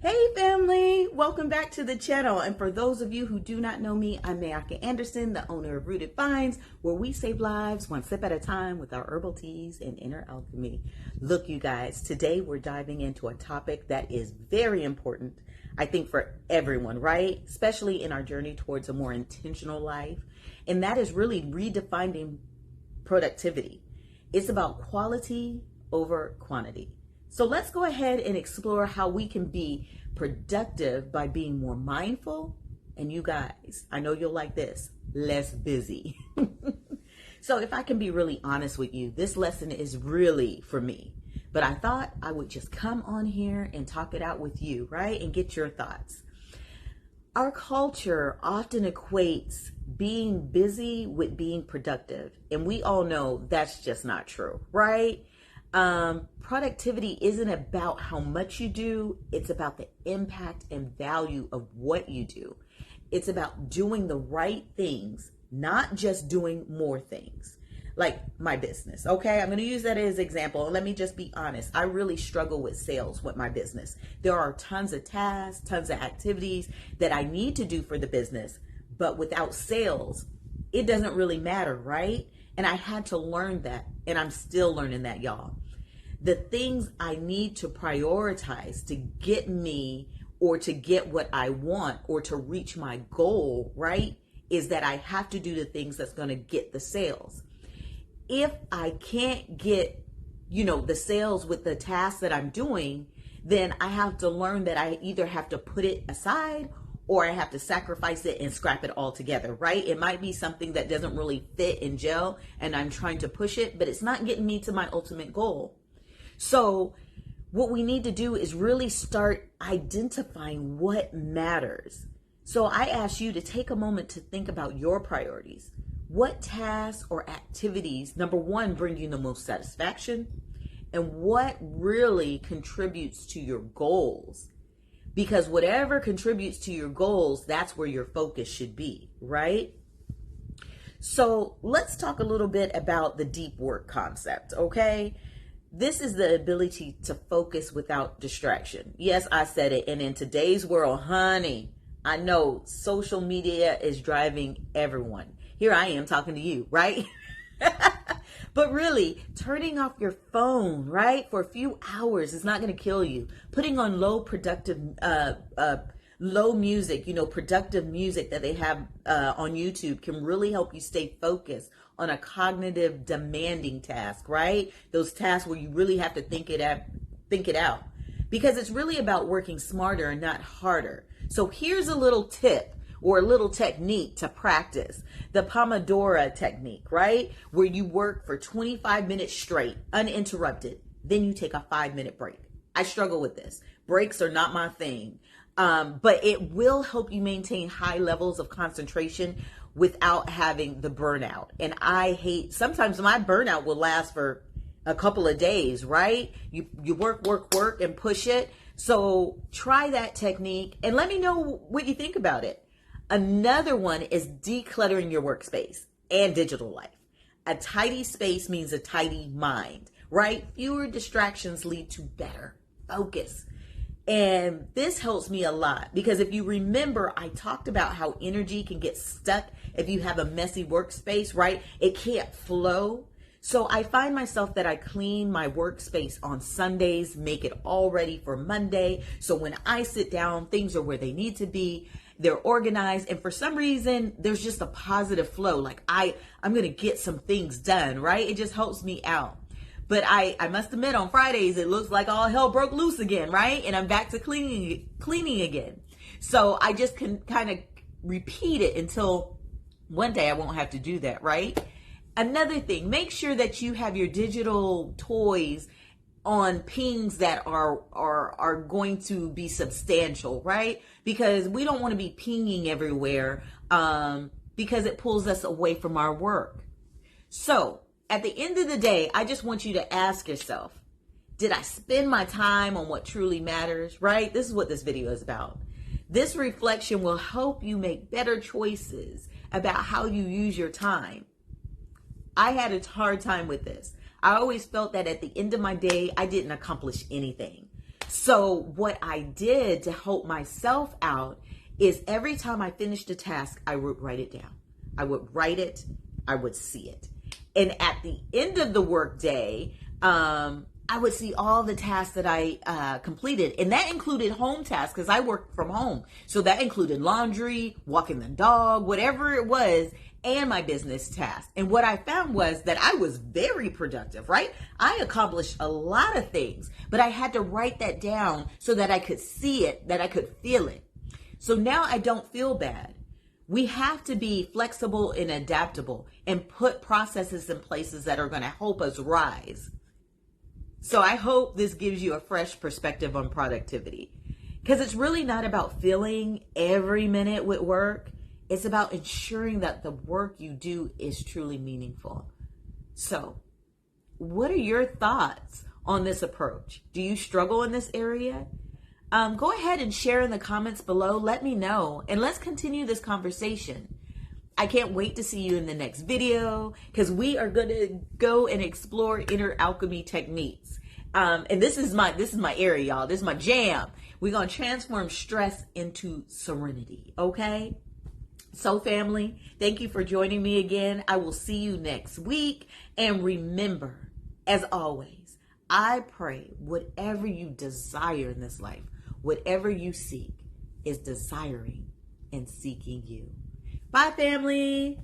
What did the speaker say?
Hey family, welcome back to the channel. And for those of you who do not know me, I'm Mayakia Anderson, the owner of Redefining, where we save lives one sip at a time with our herbal teas and inner alchemy. Look, you guys, today we're diving into a topic that is very important, I think, for everyone, right? Especially in our journey towards a more intentional life. And that is really redefining productivity. It's about quality over quantity. So let's go ahead and explore how we can be productive by being more mindful. And you guys, I know you'll like this, less busy. So if I can be really honest with you, this lesson is really for me. But I thought I would just come on here and talk it out with you, right? And get your thoughts. Our culture often equates being busy with being productive. And we all know that's just not true, right? Productivity isn't about how much you do. It's about the impact and value of what you do. It's about doing the right things, not just doing more things. Like my business, okay? I'm going to use that as an example. And let me just be honest. I really struggle with sales with my business. There are tons of tasks, tons of activities that I need to do for the business. But without sales, it doesn't really matter, right? And I had to learn that. And I'm still learning that, y'all. The things I need to prioritize to get me or to get what I want or to reach my goal, right, is that I have to do the things that's going to get the sales. If I can't get, the sales with the tasks that I'm doing, then I have to learn that I either have to put it aside or I have to sacrifice it and scrap it all together, right? It might be something that doesn't really fit and gel and I'm trying to push it, but it's not getting me to my ultimate goal. So what we need to do is really start identifying what matters. So I ask you to take a moment to think about your priorities. What tasks or activities, number one, bring you the most satisfaction? And what really contributes to your goals? Because whatever contributes to your goals, that's where your focus should be, right? So let's talk a little bit about the deep work concept, okay? This is the ability to focus without distraction. Yes, I said it. And in today's world, honey, I know social media is driving everyone. Here I am talking to you, right? But really, turning off your phone, right, for a few hours is not going to kill you. Putting on low music, productive music that they have on YouTube can really help you stay focused on a cognitive demanding task, right? Those tasks where you really have to think it out. Because it's really about working smarter and not harder. So here's a little tip or a little technique to practice. The Pomodoro Technique, right? Where you work for 25 minutes straight, uninterrupted. Then you take a 5-minute break. I struggle with this. Breaks are not my thing. But it will help you maintain high levels of concentration without having the burnout. And sometimes my burnout will last for a couple of days, right? You work and push it. So try that technique and let me know what you think about it. Another one is decluttering your workspace and digital life. A tidy space means a tidy mind, right? Fewer distractions lead to better focus. And this helps me a lot because if you remember, I talked about how energy can get stuck if you have a messy workspace, right? It can't flow. So I find myself that I clean my workspace on Sundays, make it all ready for Monday. So when I sit down, things are where they need to be. They're organized. And for some reason, there's just a positive flow. Like I'm going to get some things done, right? It just helps me out. But I must admit, on Fridays, it looks like all hell broke loose again, right? And I'm back to cleaning again. So I just can kind of repeat it until one day I won't have to do that, right? Another thing, make sure that you have your digital toys on pings that are going to be substantial, right? Because we don't want to be pinging everywhere because it pulls us away from our work. So at the end of the day, I just want you to ask yourself, did I spend my time on what truly matters, right? This is what this video is about. This reflection will help you make better choices about how you use your time. I had a hard time with this. I always felt that at the end of my day, I didn't accomplish anything. So what I did to help myself out is every time I finished a task, I would write it down. I would write it, I would see it. And at the end of the workday, I would see all the tasks that I completed. And that included home tasks because I worked from home. So that included laundry, walking the dog, whatever it was, and my business tasks. And what I found was that I was very productive, right? I accomplished a lot of things, but I had to write that down so that I could see it, that I could feel it. So now I don't feel bad. We have to be flexible and adaptable and put processes in places that are going to help us rise. So I hope this gives you a fresh perspective on productivity, because it's really not about filling every minute with work. It's about ensuring that the work you do is truly meaningful. So what are your thoughts on this approach? Do you struggle in this area? Go ahead and share in the comments below. Let me know, and let's continue this conversation. I can't wait to see you in the next video, because we are going to go and explore inner alchemy techniques. And this is my area, y'all. This is my jam. We're going to transform stress into serenity. Okay. So family, thank you for joining me again. I will see you next week. And remember, as always, I pray whatever you desire in this life, whatever you seek, is desiring and seeking you. Bye, family.